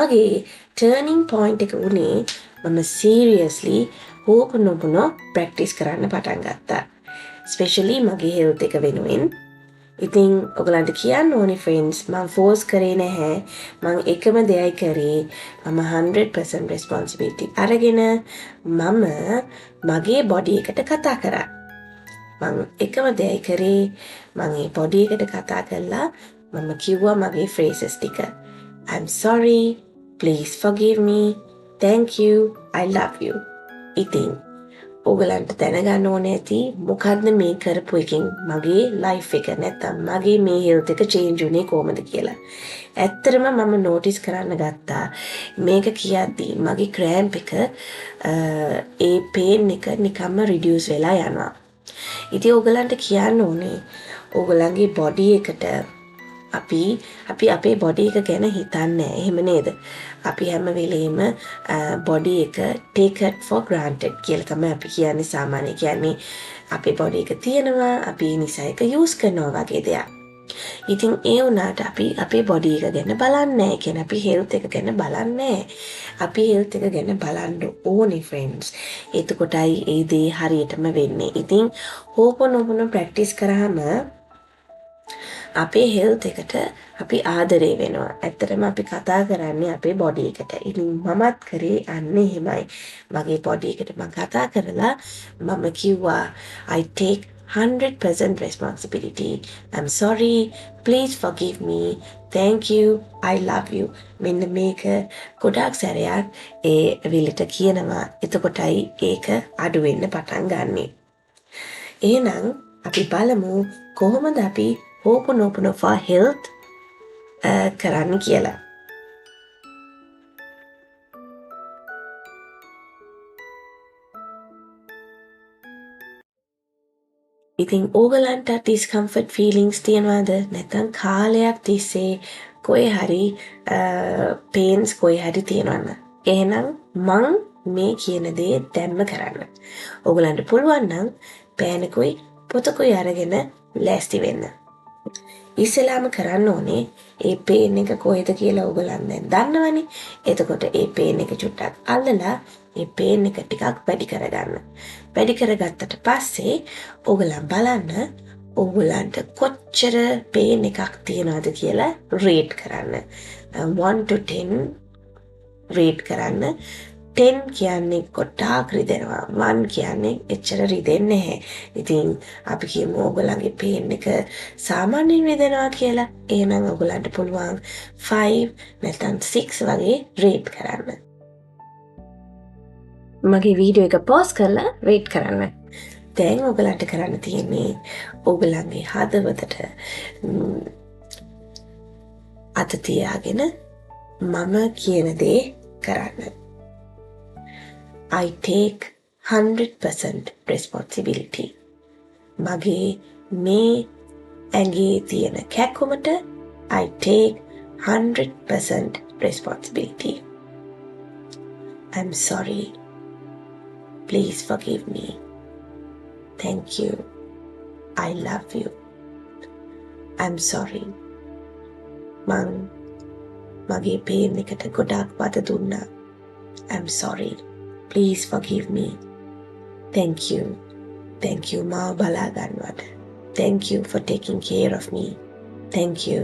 මගේ turning point එක උනේ මම සීරියස්ලි හෝපනොපනෝ ප්‍රැක්ටිස් කරන්න පටන් ගත්තා. ස්පෙෂලි මගේ හෙල්ත් එක වෙනුවෙන්. ඉතින් ඔයගලන්ට කියන්න ඕනි ෆ්‍රෙන්ඩ්ස් මම ෆෝස් කරේ නැහැ. මම එකම දෙයයි කරේ මම 100% responsibility අරගෙන මම මගේ බොඩි එකට කතා කරා. මම එකම දෙයයි කරේ මම ඒ බොඩි එකට කතා කළා මම කිව්වා මගේ phrases ටික. I'm sorry, please forgive me, thank you, I love you. ඉතින් ඔයගලන්ට දැනගන්න ඕනේ ඇති මොකද්ද මේ කරපු එකෙන් මගේ ලයිෆ් එක නැත්තම් මගේ මේ හෙල්ත් එක චේන්ජ් වුණේ කොහමද කියලා. ඇත්තටම මම නෝටිස් කරන්න ගත්තා මේක කියද්දී මගේ ක්‍රෑම්ප් එක ඒ පේන් එක නිකම්ම රිඩියුස් වෙලා යනවා. ඉතින් ඔයගලන්ට කියන්න ඕනේ ඔයගලන්ගේ බොඩි එකට අපි අපේ බොඩි එක ගැන හිතන්නේ එහෙම නේද? අපි හැම වෙලේම බොඩි එක take it for granted කියලා තමයි අපි කියන්නේ සාමාන්‍ය කියන්නේ අපේ බොඩි එක තියෙනවා අපි නිසා එක යූස් කරනවා වගේ දෙයක්. ඉතින් ඒ වුණාට අපි අපේ බොඩි එක ගැන බලන්නේ නැහැ. කියන්නේ අපි හෙල්ත් එක ගැන බලන්නේ නැහැ. අපි හෙල්ත් එක ගැන බලන්න ඕනේ ෆ්‍රෙන්ඩ්ස්. එතකොටයි ඒ දේ හරියටම වෙන්නේ. ඉතින් හෝපනෝපන ප්‍රැක්ටිස් කරාම අපේ හෙල්ත් එකට අපි ආදරේ වෙනවා. ඇත්තටම අපි කතා කරන්නේ අපේ බොඩි එකට. ඉතින් මමත් කරේ අන්න එහෙමයි. මගේ බොඩි එකට මම කතා කරලා මම කිව්වා I take 100% responsibility. I'm sorry. Please forgive me. Thank you. I love you. මෙන්න මේක ගොඩාක් සැරයක් ඒ විලට කියනවා. එතකොටයි ඒක අඩු වෙන්න පටන් ගන්නෙ. එහෙනම් අපි බලමු කොහොමද අපි Ho'oponopono for health කරන්න කියලා. ඉතින් ඕගලන්ට discomfort feelings තියනවාද? නැත්නම් කාලයක් තිස්සේ කොහේ හරි pains කොහේ හරි තියනවද? එහෙනම් මං මේ කියන දේ දැම්ම කරන්න. ඕගලන්ට පුළුවන් නම් පෑනකුයි පොතකුයි අරගෙන ලෑස්ති වෙන්න. ඉස්සෙල්ලාම කරන්න ඕනේ ඒ පේන් එක කොහෙද කියලා ඔයගලන් දැන් දන්නවනේ. එතකොට ඒ පේන් එක චුට්ටක් අල්ලලා ඒ පේන් එක ටිකක් වැඩි කරගන්න. වැඩි කරගත්තට පස්සේ ඔයගලන් බලන්න ඔයගලන්ට කොච්චර පේන් එකක් තියනවද කියලා රේට් කරන්න. 1 to 10 රේට් කරන්න. 10 කියන්නේ කොටාක් රිදෙනවා. 1 කියන්නේ එච්චර රිදෙන්නේ නැහැ. ඉතින් අපි කියමු ඔයගලන්ගේ පේන් එක සාමාන්‍යයෙන් රිදෙනවා කියලා. එහෙනම් ඔයගලන්ට පුළුවන් 5 නැත්නම් 6 වගේ රේට් කරන්න. මගේ වීඩියෝ එක පෝස් කරලා රේට් කරන්න. දැන් ඔයගලන්ට කරන්න තියෙන්නේ ඔයගලන්ගේ හදවතට අත තියාගෙන මම කියන දේ කරන්න. I take 100% responsibility. මගේ මේ ඇඟේ තියෙන කැක්කුමට I take 100% responsibility. I'm sorry. Please forgive me. Thank you. I love you. I'm sorry. මං මගේ පේන් එකට ගොඩාක් වද දුන්නා. I'm sorry. Please forgive me. Thank you. Thank you මාව බලා ගන්නවට. Thank you for taking care of me. Thank you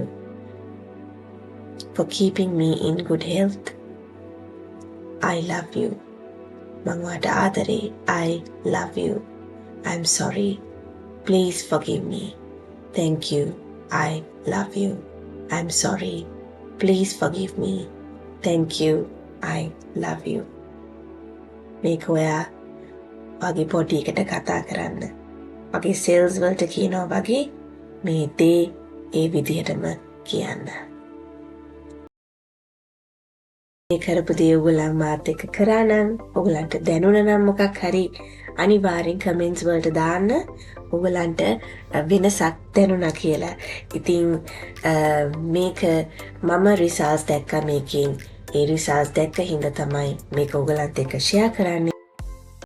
for keeping me in good health. I love you. මං ඔයාට ආදරේ. I love you. I'm sorry. Please forgive me. Thank you. I love you. I'm sorry. Please forgive me. Thank you. I love you. මේක ඔයා වගේ body එකට කතා කරන්න. වගේ සෙල්ස් වලට කියනවා වගේ මේ දේ ඒ විදිහටම කියන්න. මේ කරපු දේ ඔයගොල්ලන් මාත් එක්ක කරා නම් ඔයගලන්ට දැනුණා නම් මොකක් හරි අනිවාර්යෙන් කමෙන්ට්ස් වලට දාන්න. ඔයගලන්ට වෙනසක් දැනුණා කියලා. ඉතින් මේක මම රිසර්ච් දැක්කා මේකෙන්. ඒ රිසර්ච් දැක්ක හින්දා තමයි මේක ඔයගලන්ට එක්ක ෂෙයා කරන්නේ.